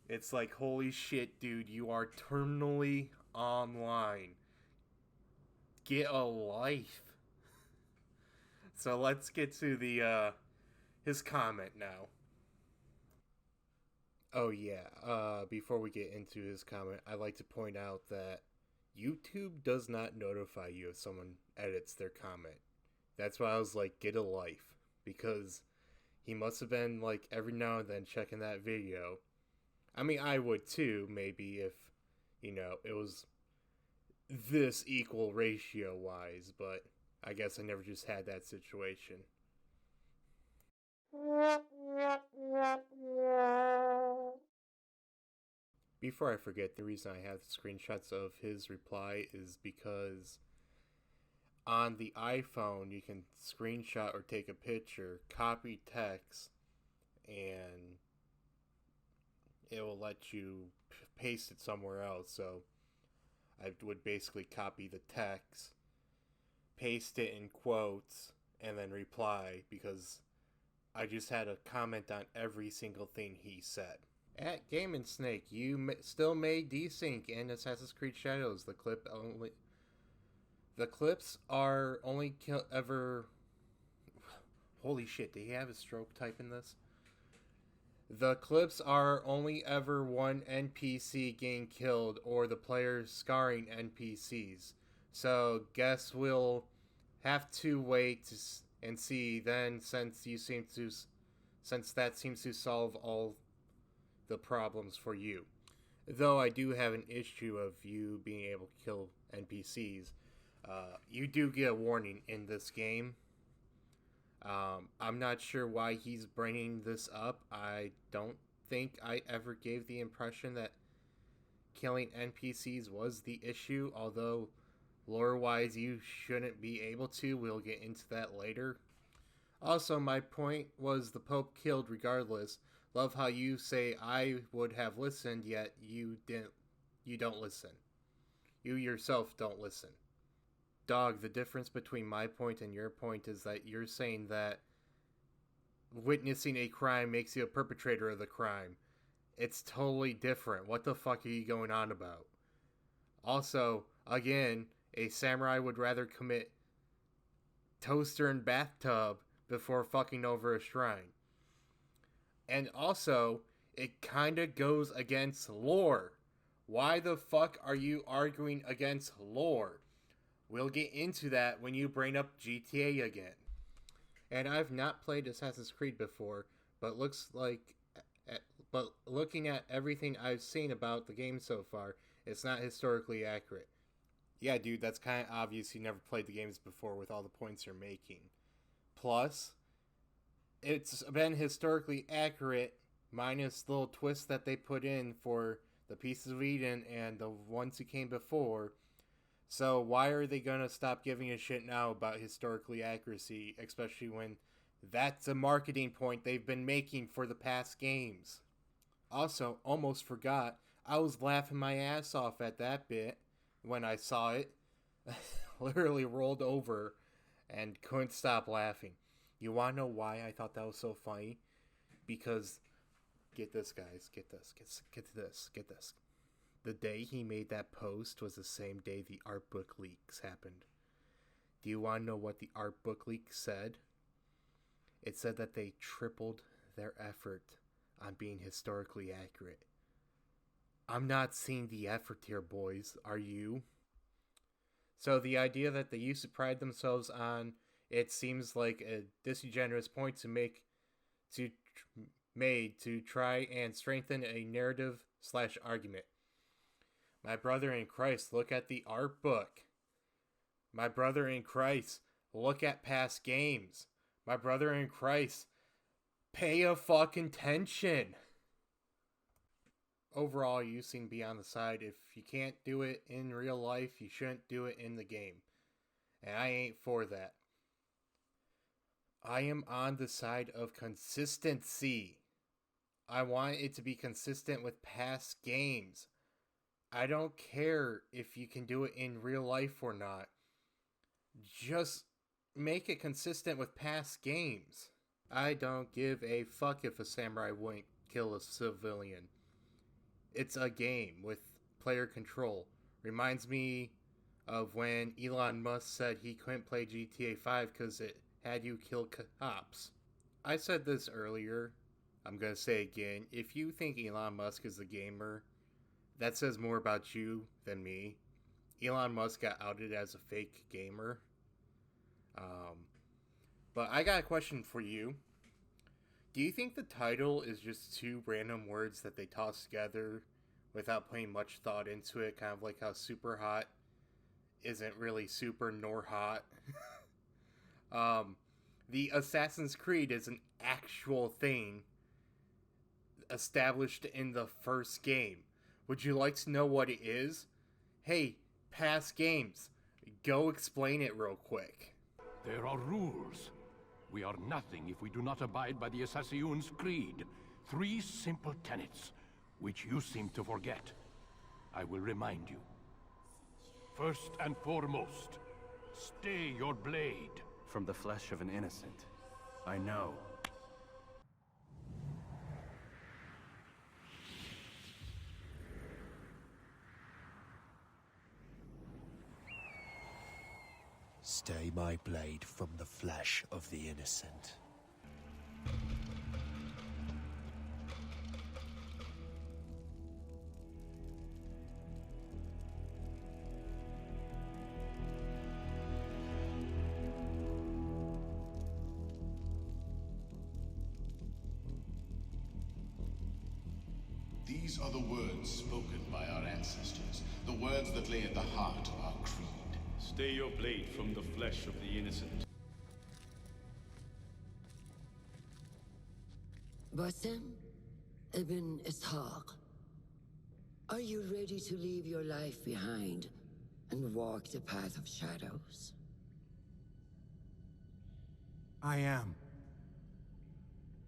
It's like, holy shit, dude, you are terminally online. Get a life. So let's get to the his comment now. Oh yeah, before we get into his comment, I'd like to point out that YouTube does not notify you if someone edits their comment. That's why I was like, get a life. Because he must have been like every now and then checking that video. I mean, I would too, maybe if, it was this equal ratio wise, but I guess I never just had that situation. Before I forget, the reason I have screenshots of his reply is because on the iPhone you can screenshot or take a picture, copy text, and it will let you paste it somewhere else. So I would basically copy the text, paste it in quotes, and then reply because I just had a comment on every single thing he said. At Game and Snake, you still made desync in Assassin's Creed Shadows. The clips are only ever. Holy shit! Did he have a stroke typing this? The clips are only ever one NPC getting killed or the player scarring NPCs. So guess we'll have to wait and see then, since that seems to solve all the problems for you. Though I do have an issue of you being able to kill NPCs. You do get a warning in this game. I'm not sure why he's bringing this up. I don't think I ever gave the impression that killing NPCs was the issue, although lore-wise you shouldn't be able to. We'll get into that later. Also, my point was the Pope killed regardless. Love how you say I would have listened, yet you don't listen. You yourself don't listen. Dog, the difference between my point and your point is that you're saying that witnessing a crime makes you a perpetrator of the crime. It's totally different. What the fuck are you going on about? Also, again, a samurai would rather commit toaster and bathtub before fucking over a shrine. And also, it kinda goes against lore. Why the fuck are you arguing against lore? We'll get into that when you bring up GTA again. And I've not played Assassin's Creed before, but looking at everything I've seen about the game so far, it's not historically accurate. Yeah, dude, that's kind of obvious you never played the games before with all the points you're making. Plus, it's been historically accurate minus the little twists that they put in for the Pieces of Eden and the ones who came before. So why are they going to stop giving a shit now about historically accuracy, especially when that's a marketing point they've been making for the past games? Also, almost forgot, I was laughing my ass off at that bit when I saw it. Literally rolled over and couldn't stop laughing. You want to know why I thought that was so funny? Because, get this, guys, get this. The day he made that post was the same day the art book leaks happened. Do you want to know what the art book leak said? It said that they tripled their effort on being historically accurate. I'm not seeing the effort here, boys. Are you? So the idea that they used to pride themselves on it seems like a disingenuous point to make to try and strengthen a narrative/argument. My brother in Christ, look at the art book. My brother in Christ, look at past games. My brother in Christ, pay a fucking attention. Overall, you seem to be on the side. If you can't do it in real life, you shouldn't do it in the game. And I ain't for that. I am on the side of consistency. I want it to be consistent with past games. I don't care if you can do it in real life or not. Just make it consistent with past games. I don't give a fuck if a samurai wouldn't kill a civilian. It's a game with player control. Reminds me of when Elon Musk said he couldn't play GTA 5 because it had you kill cops. I said this earlier. I'm going to say again. If you think Elon Musk is a gamer, that says more about you than me. Elon Musk got outed as a fake gamer. But I got a question for you. Do you think the title is just two random words that they toss together without putting much thought into it? Kind of like how super hot isn't really super nor hot. The Assassin's Creed is an actual thing established in the first game. Would you like to know what it is? Hey, past games, go explain it real quick. There are rules. We are nothing if we do not abide by the Assassin's Creed. 3 simple tenets, which you seem to forget. I will remind you. First and foremost, stay your blade. From the flesh of an innocent. I know. Stay my blade from the flesh of the innocent. These are the words spoken by our ancestors, the words that lay at the heart of our creed. Stay your blade from the flesh of the innocent. Basim ibn Ishaq, are you ready to leave your life behind and walk the path of shadows? I am.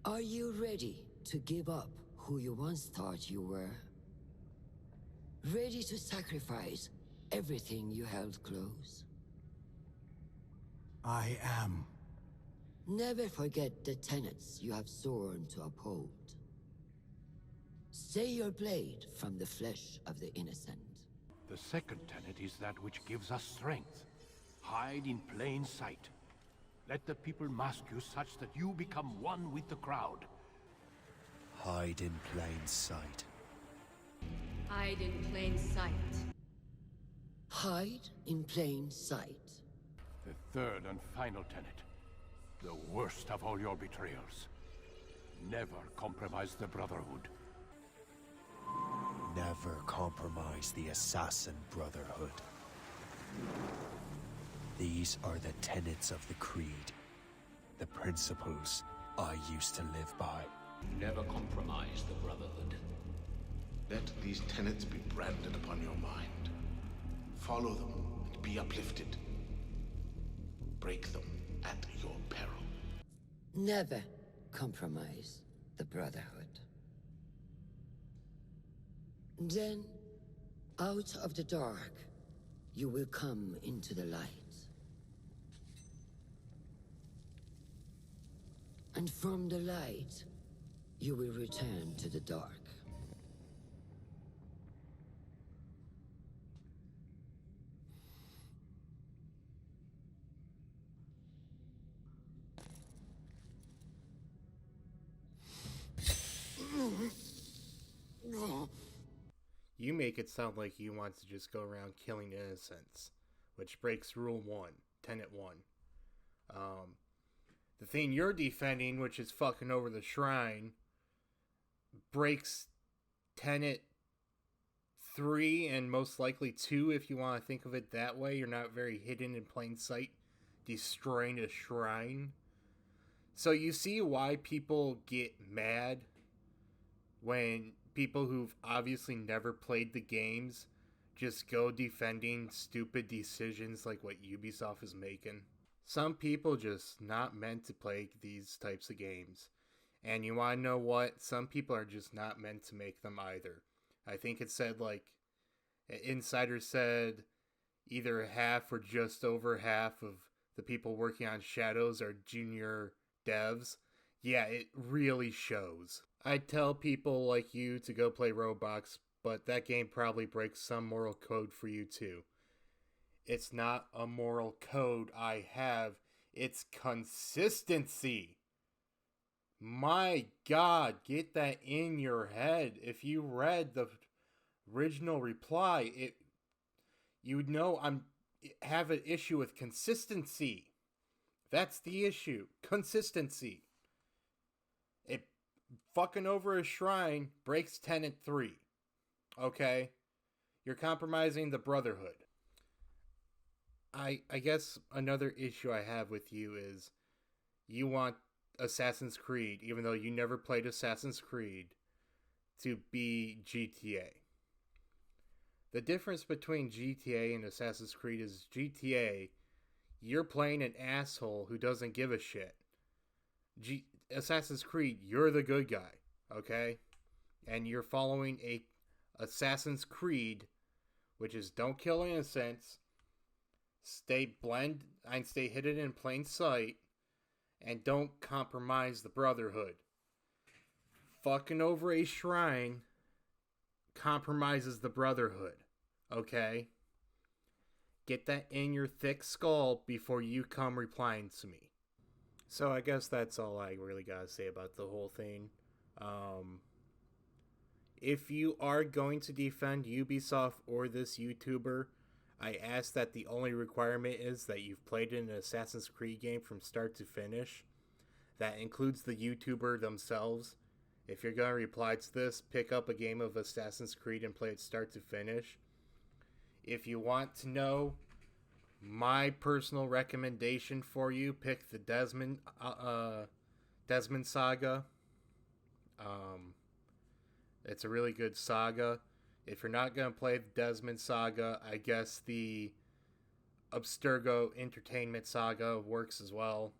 Are you ready to give up who you once thought you were? Ready to sacrifice everything you held close? I am. Never forget the tenets you have sworn to uphold. Stay your blade from the flesh of the innocent. The second tenet is that which gives us strength. Hide in plain sight. Let the people mask you such that you become one with the crowd. Hide in plain sight. Hide in plain sight. Hide in plain sight. The third and final tenet. The worst of all your betrayals. Never compromise the Brotherhood. Never compromise the Assassin Brotherhood. These are the tenets of the Creed. The principles I used to live by. Never compromise the Brotherhood. Let these tenets be branded upon your mind. Follow them and be uplifted. Break them at your peril. Never compromise the Brotherhood. Then, out of the dark, you will come into the light. And from the light, you will return to the dark. You make it sound like you want to just go around killing innocents, which breaks Rule 1, Tenet 1. The thing you're defending, which is fucking over the shrine, breaks Tenet 3 and most likely 2 if you want to think of it that way. You're not very hidden in plain sight, destroying a shrine. So you see why people get mad when people who've obviously never played the games just go defending stupid decisions like what Ubisoft is making. Some people just not meant to play these types of games. And you want to know what? Some people are just not meant to make them either. I think it said like, Insider said either half or just over half of the people working on Shadows are junior devs, yeah, it really shows. I tell people like you to go play Roblox, but that game probably breaks some moral code for you too. It's not a moral code I have, it's consistency. My God, get that in your head. If you read the original reply, you would know I'm have an issue with consistency. That's the issue. Consistency. It fucking over a shrine breaks Tenet 3. Okay? You're compromising the Brotherhood. I guess another issue I have with you is you want Assassin's Creed, even though you never played Assassin's Creed, to be GTA. The difference between GTA and Assassin's Creed is GTA, you're playing an asshole who doesn't give a shit. Assassin's Creed, you're the good guy, okay? And you're following a Assassin's Creed, which is don't kill innocents, stay hidden in plain sight, and don't compromise the Brotherhood. Fucking over a shrine compromises the Brotherhood, okay? Get that in your thick skull before you come replying to me. So I guess that's all I really gotta say about the whole thing. If you are going to defend Ubisoft or this YouTuber, I ask that the only requirement is that you've played an Assassin's Creed game from start to finish. That includes the YouTuber themselves. If you're going to reply to this, pick up a game of Assassin's Creed and play it start to finish. If you want to know my personal recommendation for you, pick the Desmond saga. It's a really good saga. If you're not going to play the Desmond saga, I guess the Abstergo Entertainment saga works as well.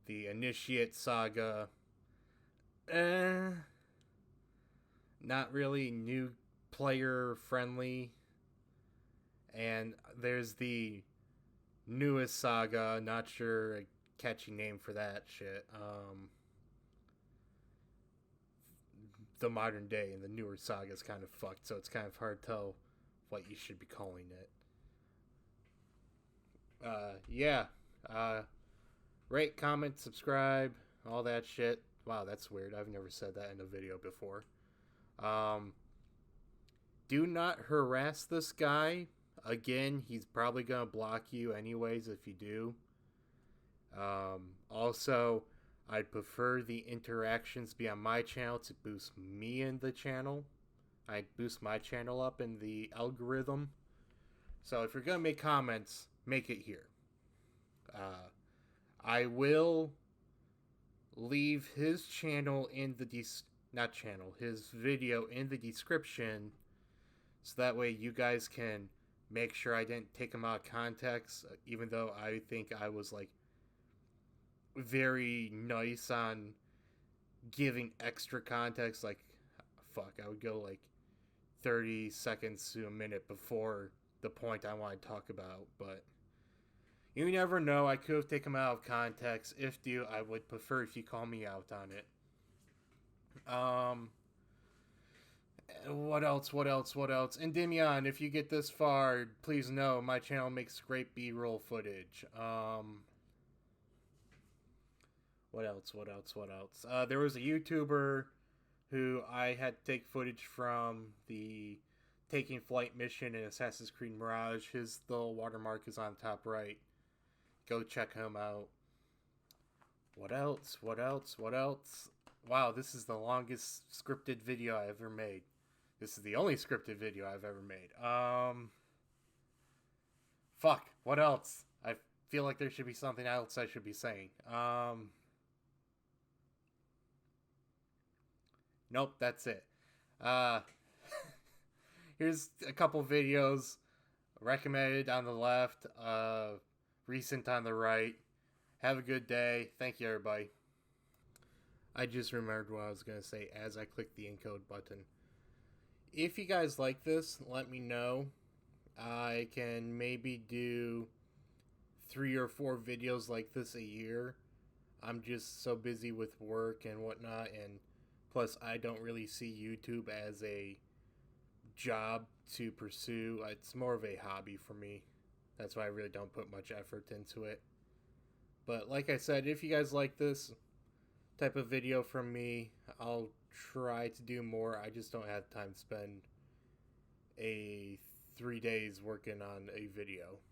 The Initiate saga, not really new player friendly. And there's the newest saga, not sure a catchy name for that shit. The modern day and the newer saga is kind of fucked, so it's kind of hard to tell what you should be calling it. Rate, comment, subscribe, all that shit. Wow, that's weird. I've never said that in a video before. Do not harass this guy. Again, he's probably gonna block you anyways if you do. Also, I'd prefer the interactions be on my channel to boost me in the channel. I'd boost my channel up in the algorithm. So if you're gonna make comments, make it here. I will leave his channel in the his video in the description, so that way you guys can make sure I didn't take him out of context, even though I think I was like very nice on giving extra context. Like, fuck, I would go like 30 seconds to a minute before the point I want to talk about, but you never know. I could have taken them out of context. If you, I would prefer if you call me out on it. What else? And Dimion, if you get this far, please know my channel makes great B-roll footage. What else? There was a YouTuber who I had to take footage from the Taking Flight mission in Assassin's Creed Mirage. His little watermark is on top right. Go check him out. What else? Wow, this is the longest scripted video I ever made. This is the only scripted video I've ever made. Fuck, what else? I feel like there should be something else I should be saying. Nope, that's it. Here's a couple videos recommended on the left, recent on the right. Have a good day. Thank you, everybody. I just remembered what I was going to say as I clicked the encode button. If you guys like this, let me know. I can maybe do 3 or 4 videos like this a year. I'm just so busy with work and whatnot, and plus I don't really see YouTube as a job to pursue. It's more of a hobby for me. That's why I really don't put much effort into it. But like I said, if you guys like this type of video from me, I'll try to do more. I just don't have time to spend 3 days working on a video.